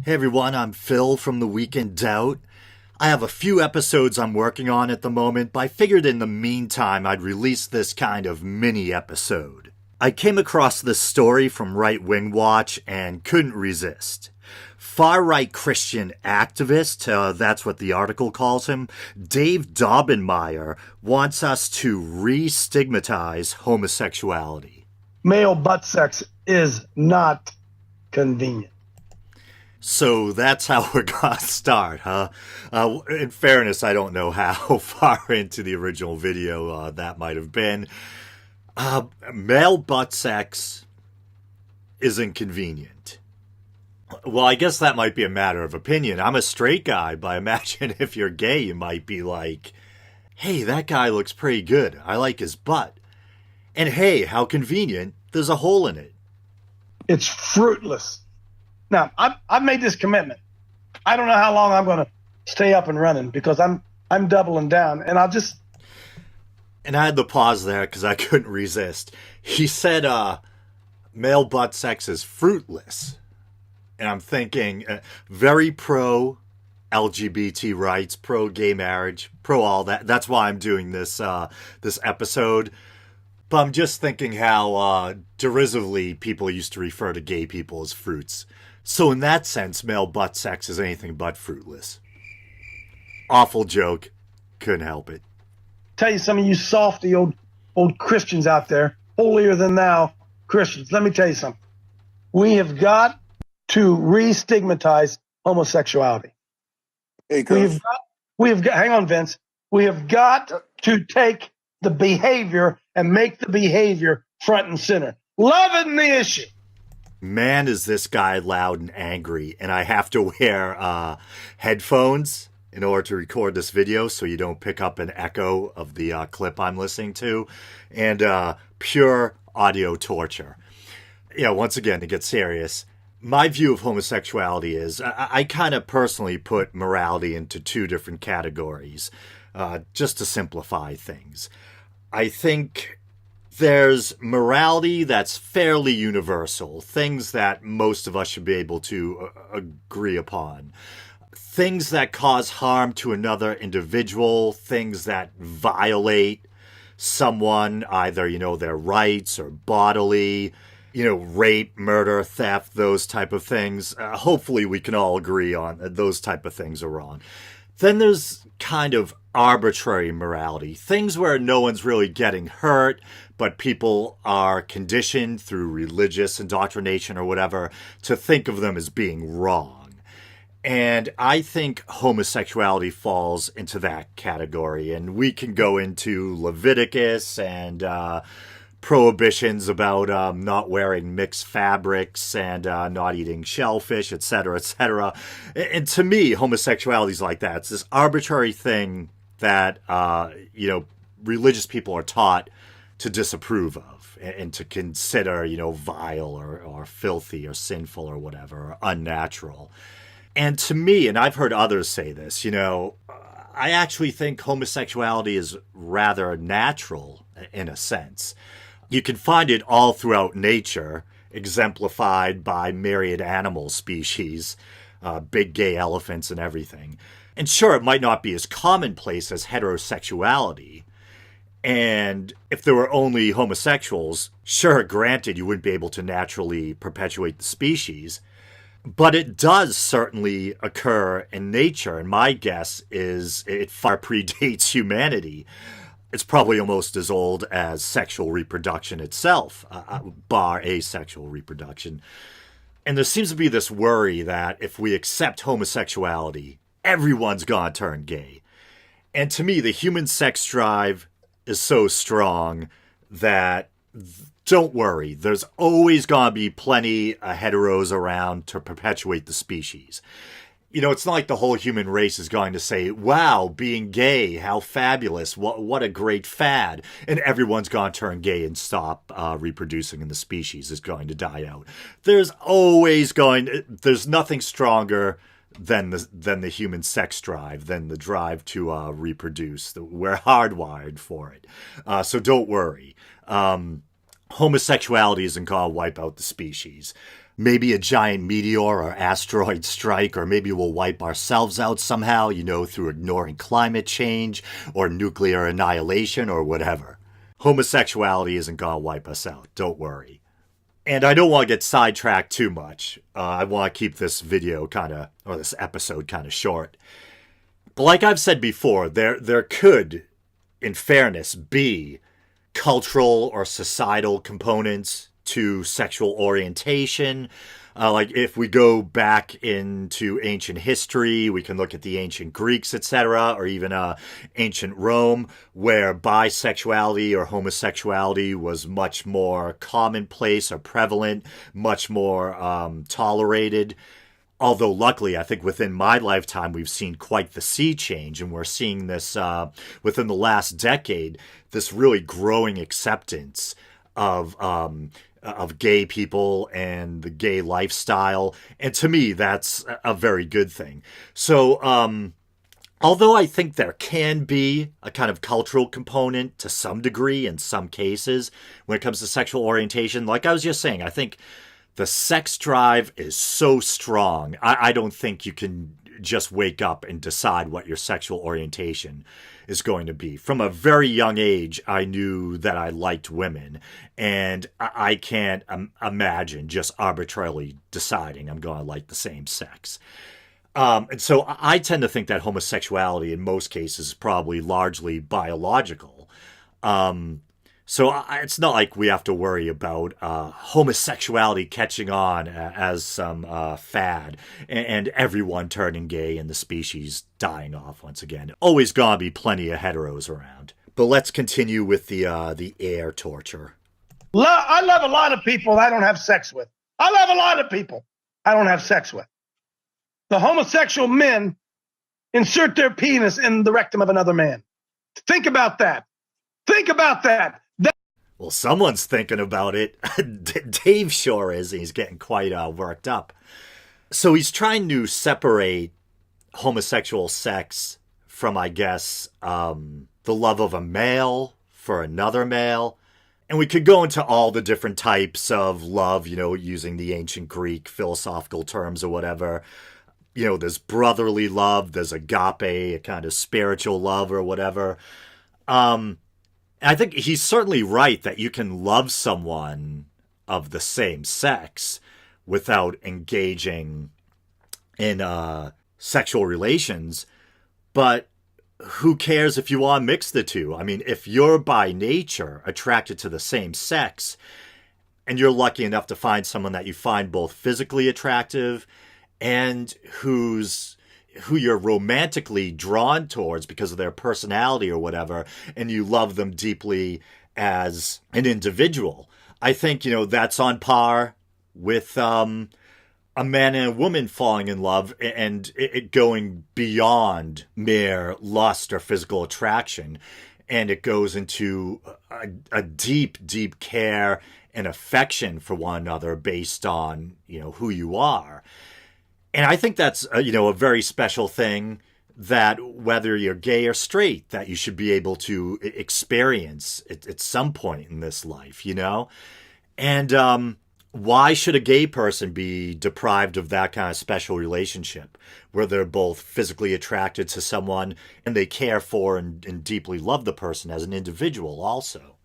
Hey everyone, I'm Phil from The Week in Doubt. I have a few episodes I'm working on at the moment, but I figured in the meantime I'd release this kind of mini episode. I came across this story from Right Wing Watch and couldn't resist. Far right Christian activist, that's what the article calls him, Dave Daubenmire, wants us to re stigmatize homosexuality. Male butt sex is not convenient. So that's how we're going to start, huh? In fairness, I don't know how far into the original video that might have been. Male butt sex is inconvenient. Well, I guess that might be a matter of opinion. I'm a straight guy, but I imagine if you're gay, you might be like, hey, that guy looks pretty good. I like his butt. And hey, how convenient, there's a hole in it. It's fruitless. Now, I've made this commitment. I don't know how long I'm going to stay up and running because I'm doubling down, and I'll just. And I had to pause there because I couldn't resist. He said, male butt sex is fruitless. And I'm thinking, very pro LGBT rights, pro gay marriage, pro all that. That's why I'm doing this this episode. But I'm just thinking how derisively people used to refer to gay people as fruits. So in that sense, male butt sex is anything but fruitless. Awful joke. Couldn't help it. Tell you, some of you softy old Christians out there, holier than thou Christians, let me tell you something. We have got to re-stigmatize homosexuality. Hey, Coach. We have got, hang on, Vince. We have got to take the behavior and make the behavior front and center. Love isn't the issue. Man, is this guy loud and angry, and I have to wear headphones in order to record this video so you don't pick up an echo of the clip I'm listening to, and pure audio torture. Yeah, once again, to get serious, my view of homosexuality is I kind of personally put morality into two different categories, just to simplify things. I think there's morality that's fairly universal, things that most of us should be able to agree upon. Things that cause harm to another individual, things that violate someone, either, their rights or bodily, rape, murder, theft, those type of things. Hopefully we can all agree on those type of things are wrong. Then there's kind of arbitrary morality, things where no one's really getting hurt, but people are conditioned through religious indoctrination or whatever to think of them as being wrong. And I think homosexuality falls into that category. And we can go into Leviticus and prohibitions about not wearing mixed fabrics and not eating shellfish, etc., etc. And to me, homosexuality is like that. It's this arbitrary thing that, religious people are taught to disapprove of and to consider, vile or filthy or sinful or whatever, or unnatural. And to me, and I've heard others say this, I actually think homosexuality is rather natural in a sense. You can find it all throughout nature, exemplified by myriad animal species, big gay elephants and everything. And sure, it might not be as commonplace as heterosexuality. And if there were only homosexuals, sure, granted, you wouldn't be able to naturally perpetuate the species. But it does certainly occur in nature, and my guess is it far predates humanity. It's probably almost as old as sexual reproduction itself, bar asexual reproduction. And there seems to be this worry that if we accept homosexuality, everyone's gonna turn gay. And to me, the human sex drive is so strong that don't worry, there's always gonna be plenty of heteros around to perpetuate the species. It's not like the whole human race is going to say, wow, being gay, how fabulous, what a great fad. And everyone's going to turn gay and stop reproducing and the species is going to die out. There's nothing stronger than the human sex drive, than the drive to reproduce. We're hardwired for it. So don't worry. Homosexuality isn't going to wipe out the species. maybe a giant meteor or asteroid strike, or maybe we'll wipe ourselves out somehow, through ignoring climate change or nuclear annihilation or whatever. Homosexuality isn't going to wipe us out. Don't worry. And I don't want to get sidetracked too much. I want to keep this video this episode kind of short. But like I've said before, there could, in fairness, be cultural or societal components to sexual orientation. Like if we go back into ancient history, we can look at the ancient Greeks, etc., or even ancient Rome, where bisexuality or homosexuality was much more commonplace or prevalent, much more tolerated. Although luckily, I think within my lifetime, we've seen quite the sea change, and we're seeing this within the last decade, this really growing acceptance of gay people and the gay lifestyle. And to me, that's a very good thing. So, although I think there can be a kind of cultural component to some degree in some cases when it comes to sexual orientation, like I was just saying, I think the sex drive is so strong. I don't think you can just wake up and decide what your sexual orientation is going to be. From a very young age, I knew that I liked women, and I can't imagine just arbitrarily deciding I'm going to like the same sex. And so I tend to think that homosexuality in most cases is probably largely biological. So it's not like we have to worry about homosexuality catching on as some fad and everyone turning gay and the species dying off once again. Always gonna be plenty of heteros around. But let's continue with the air torture. I love a lot of people I don't have sex with. I love a lot of people I don't have sex with. The homosexual men insert their penis in the rectum of another man. Think about that. Think about that. Well, someone's thinking about it. Dave sure is. He's getting quite worked up. So he's trying to separate homosexual sex from, I guess, the love of a male for another male. And we could go into all the different types of love, using the ancient Greek philosophical terms or whatever. There's brotherly love, there's agape, a kind of spiritual love or whatever. I think he's certainly right that you can love someone of the same sex without engaging in sexual relations. But who cares if you want to mix the two? I mean, if you're by nature attracted to the same sex and you're lucky enough to find someone that you find both physically attractive and who you're romantically drawn towards because of their personality or whatever, and you love them deeply as an individual, I think, that's on par with a man and a woman falling in love and it going beyond mere lust or physical attraction. And it goes into a deep, deep care and affection for one another based on, who you are. And I think that's, a very special thing that whether you're gay or straight, that you should be able to experience at some point in this life, And why should a gay person be deprived of that kind of special relationship where they're both physically attracted to someone and they care for and deeply love the person as an individual also?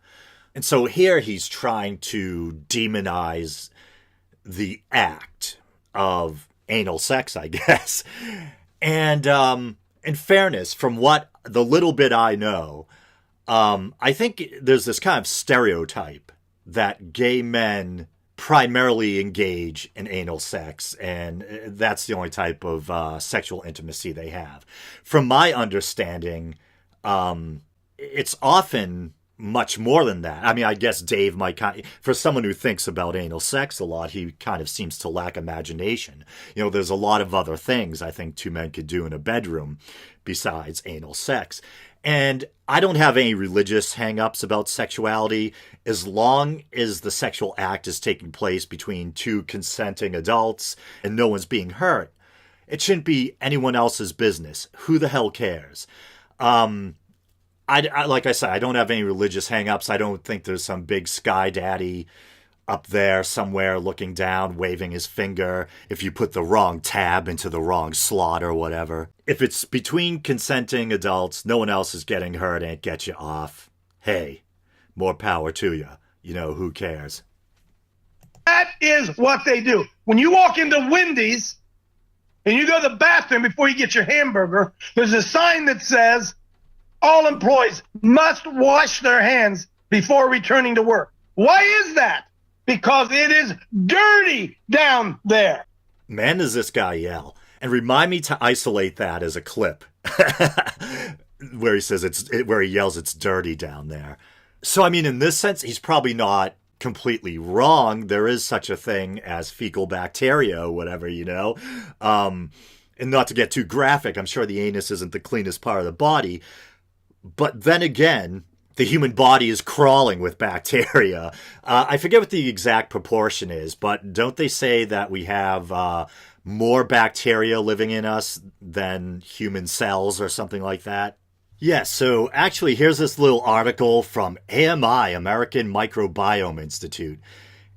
And so here he's trying to demonize the act of anal sex, I guess. And in fairness, from what the little bit I know, I think there's this kind of stereotype that gay men primarily engage in anal sex, and that's the only type of sexual intimacy they have. From my understanding, it's often much more than that. I mean, I guess Dave might for someone who thinks about anal sex a lot, he kind of seems to lack imagination. There's a lot of other things I think two men could do in a bedroom besides anal sex. And I don't have any religious hang-ups about sexuality as long as the sexual act is taking place between two consenting adults and no one's being hurt. It shouldn't be anyone else's business. Who the hell cares? I like I said, I don't have any religious hang-ups. I don't think there's some big sky daddy up there somewhere looking down, waving his finger if you put the wrong tab into the wrong slot or whatever. If it's between consenting adults, no one else is getting hurt and it gets you off. Hey, more power to you. You know, who cares? That is what they do. When you walk into Wendy's and you go to the bathroom before you get your hamburger, there's a sign that says all employees must wash their hands before returning to work. Why is that? Because it is dirty down there. Man, does this guy yell. And remind me to isolate that as a clip where he says where he yells it's dirty down there. So, I mean, in this sense, he's probably not completely wrong. There is such a thing as fecal bacteria or whatever, you know. And not to get too graphic, I'm sure the anus isn't the cleanest part of the body. But then again, the human body is crawling with bacteria. I forget what the exact proportion is, but don't they say that we have more bacteria living in us than human cells or something like that? Yes, so actually here's this little article from AMI, American Microbiome Institute.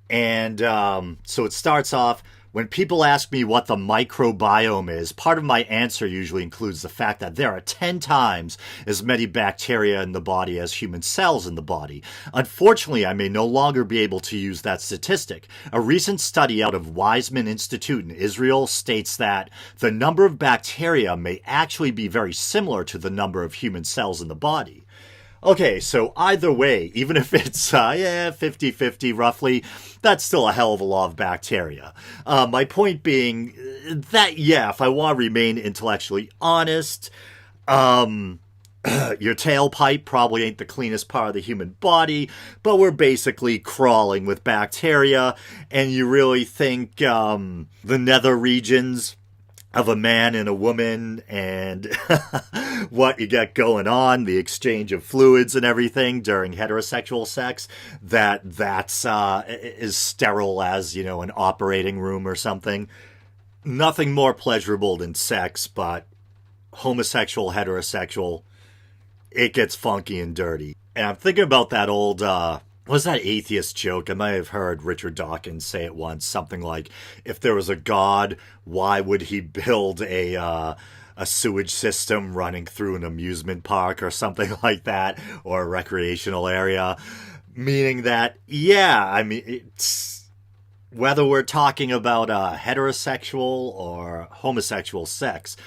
And so it starts off, when people ask me what the microbiome is, part of my answer usually includes the fact that there are 10 times as many bacteria in the body as human cells in the body. Unfortunately, I may no longer be able to use that statistic. A recent study out of Weizmann Institute in Israel states that the number of bacteria may actually be very similar to the number of human cells in the body. Okay, so either way, even if it's 50-50 roughly, that's still a hell of a lot of bacteria. My point being that, yeah, if I want to remain intellectually honest, your tailpipe probably ain't the cleanest part of the human body, but we're basically crawling with bacteria, and you really think the nether regions of a man and a woman and what you got going on, the exchange of fluids and everything during heterosexual sex, that's as sterile as, you know, an operating room or something. Nothing more pleasurable than sex, but homosexual, heterosexual, it gets funky and dirty. And I'm thinking about that old was that atheist joke? I might have heard Richard Dawkins say it once, something like, if there was a God, why would he build a sewage system running through an amusement park or something like that, or a recreational area? Meaning that, yeah, I mean, it's, whether we're talking about heterosexual or homosexual sex,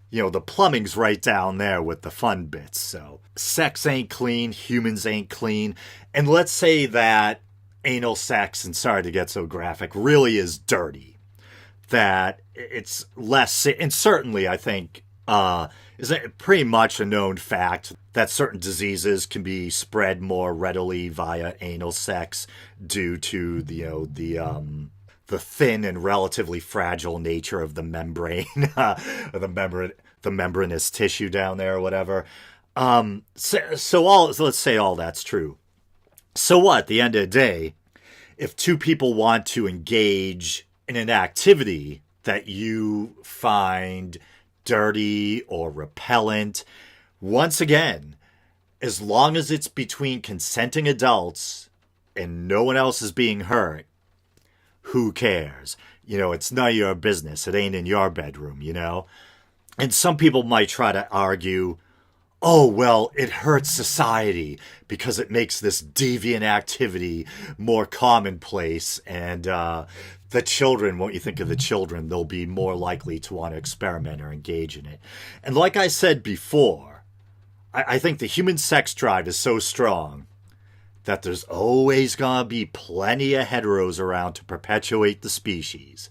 you know, the plumbing's right down there with the fun bits. So sex ain't clean, humans ain't clean. And let's say that anal sex, and sorry to get so graphic, really is dirty. That it's less, and certainly I think is pretty much a known fact that certain diseases can be spread more readily via anal sex due to the thin and relatively fragile nature of the membrane, or the membranous tissue down there or whatever. So let's say all that's true. So what? At the end of the day, if two people want to engage in an activity that you find dirty or repellent, once again, as long as it's between consenting adults and no one else is being hurt, who cares? You know, it's none of your business. It ain't in your bedroom, you know? And some people might try to argue, oh, well, it hurts society because it makes this deviant activity more commonplace. And the children, won't you think of the children, they'll be more likely to want to experiment or engage in it. And like I said before, I think the human sex drive is so strong that there's always going to be plenty of heteros around to perpetuate the species.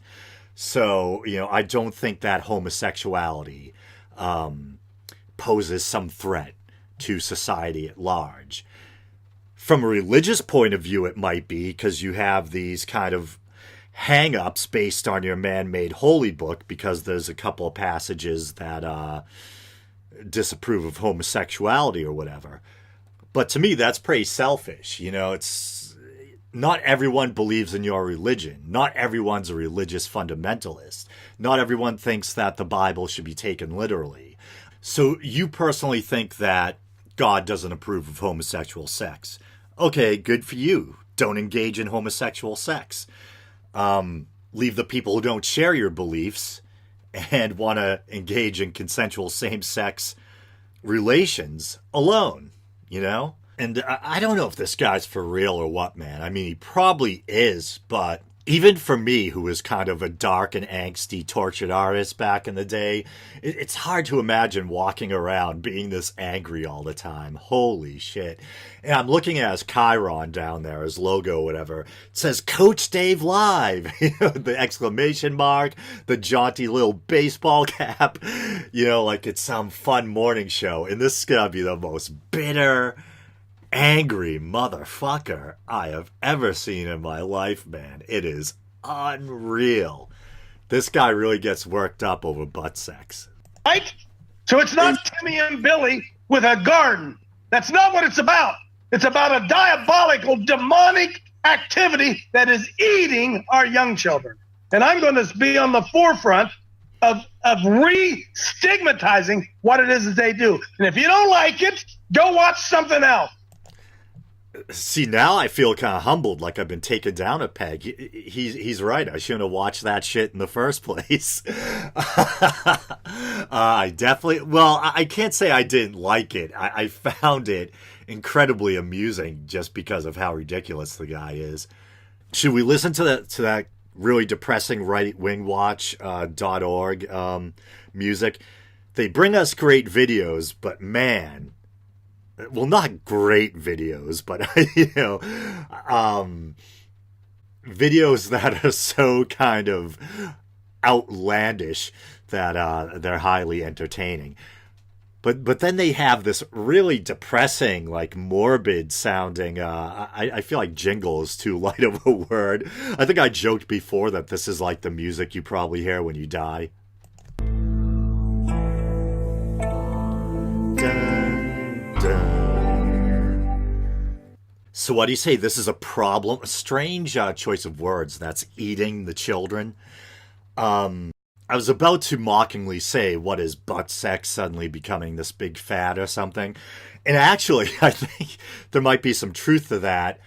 So, you know, I don't think that homosexuality poses some threat to society at large. From a religious point of view, it might be, because you have these kind of hang-ups based on your man-made holy book, because there's a couple of passages that disapprove of homosexuality or whatever. But to me, that's pretty selfish. You know, it's not everyone believes in your religion. Not everyone's a religious fundamentalist. Not everyone thinks that the Bible should be taken literally. So you personally think that God doesn't approve of homosexual sex. Okay, good for you. don't engage in homosexual sex. Leave the people who don't share your beliefs and want to engage in consensual same-sex relations alone, you know? And I don't know if this guy's for real or what, man. I mean, he probably is, but even for me, who was kind of a dark and angsty, tortured artist back in the day, it's hard to imagine walking around being this angry all the time. Holy shit. And I'm looking at his Chiron down there, his logo, whatever. It says Coach Dave Live, the exclamation mark, the jaunty little baseball cap, like it's some fun morning show. And this is going to be the most bitter, angry motherfucker I have ever seen in my life, man. It is unreal. This guy really gets worked up over butt sex. Right? So it's not Timmy and Billy with a garden. That's not what it's about. It's about a diabolical, demonic activity that is eating our young children. And I'm going to be on the forefront of re-stigmatizing what it is that they do. And if you don't like it, go watch something else. See, now I feel kind of humbled, like I've been taken down a peg. He's right. I shouldn't have watched that shit in the first place. I can't say I didn't like it. I found it incredibly amusing just because of how ridiculous the guy is. Should we listen to that really depressing rightwingwatch.org music? They bring us great videos, but man... Well, not great videos, but, videos that are so kind of outlandish that they're highly entertaining. But then they have this really depressing, like morbid sounding, I feel like jingle is too light of a word. I think I joked before that this is like the music you probably hear when you die. So what do you say? This is a problem? A strange choice of words. That's eating the children. I was about to mockingly say, what is butt sex suddenly becoming this big fad or something? And actually, I think there might be some truth to that.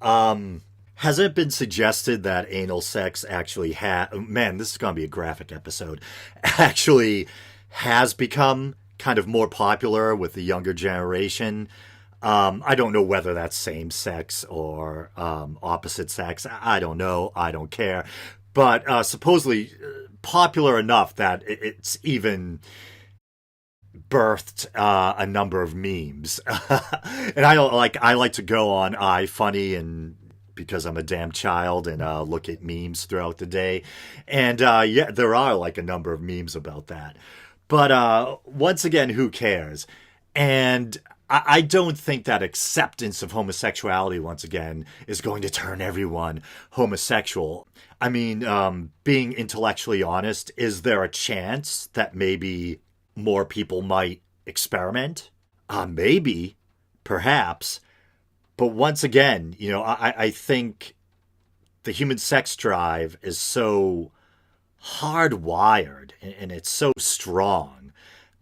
Has it been suggested that anal sex actually man, this is going to be a graphic episode, actually has become kind of more popular with the younger generation? I don't know whether that's same sex or opposite sex. I don't know. I don't care. But supposedly popular enough that it's even birthed a number of memes. And I like to go on iFunny and because I'm a damn child and look at memes throughout the day. And there are like a number of memes about that. But once again, who cares? And I don't think that acceptance of homosexuality, once again, is going to turn everyone homosexual. I mean, being intellectually honest, is there a chance that maybe more people might experiment? Maybe, perhaps. But once again, I think the human sex drive is so hardwired and it's so strong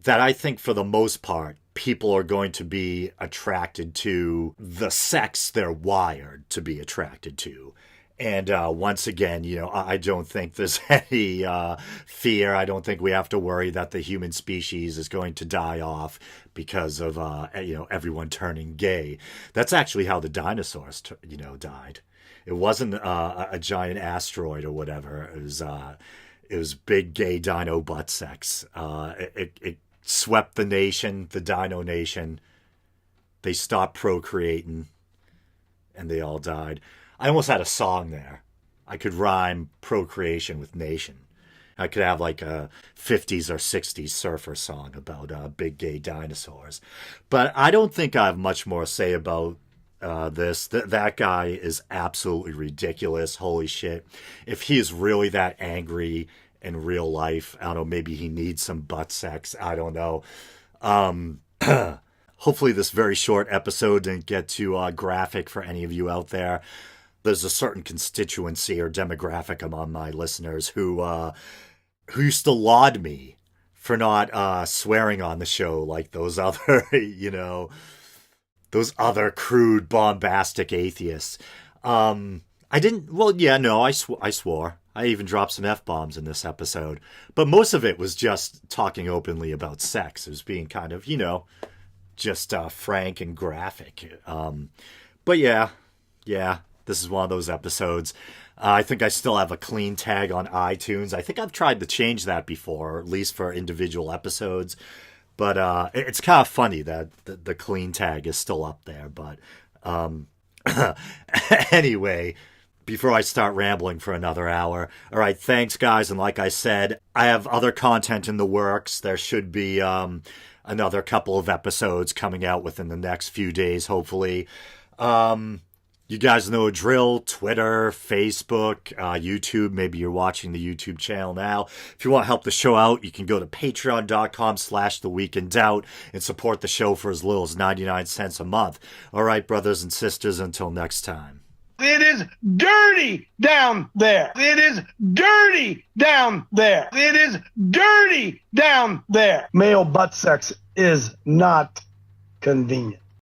that I think for the most part, people are going to be attracted to the sex they're wired to be attracted to. And once again, I don't think there's any fear. I don't think we have to worry that the human species is going to die off because of, everyone turning gay. That's actually how the dinosaurs, died. It wasn't a giant asteroid or whatever. It was big gay dino butt sex. It swept the nation, the dino nation. They stopped procreating, and they all died. I almost had a song there. I could rhyme procreation with nation. I could have like a 50s or 60s surfer song about big gay dinosaurs. But I don't think I have much more to say about this. That guy is absolutely ridiculous. Holy shit. If he is really that angry in real life, I don't know, maybe he needs some butt sex. I don't know. Hopefully this very short episode didn't get too graphic for any of you out there. There's a certain constituency or demographic among my listeners who used to laud me for not swearing on the show like those other, those other crude, bombastic atheists. I didn't. Well, yeah, no, I swore. I even dropped some f-bombs in this episode, but most of it was just talking openly about sex. It was being kind of, just frank and graphic. But yeah, this is one of those episodes. I think I still have a clean tag on iTunes. I think I've tried to change that before, or at least for individual episodes. But it's kind of funny that the clean tag is still up there. But anyway, before I start rambling for another hour, all right, thanks, guys. And like I said, I have other content in the works. There should be another couple of episodes coming out within the next few days, hopefully. You guys know a drill: Twitter, Facebook, YouTube. Maybe you're watching the YouTube channel now. If you want to help the show out, you can go to patreon.com/theweekindoubt and support the show for as little as 99 cents a month. All right, brothers and sisters, until next time. It is dirty down there. It is dirty down there. It is dirty down there. Male butt sex is not convenient.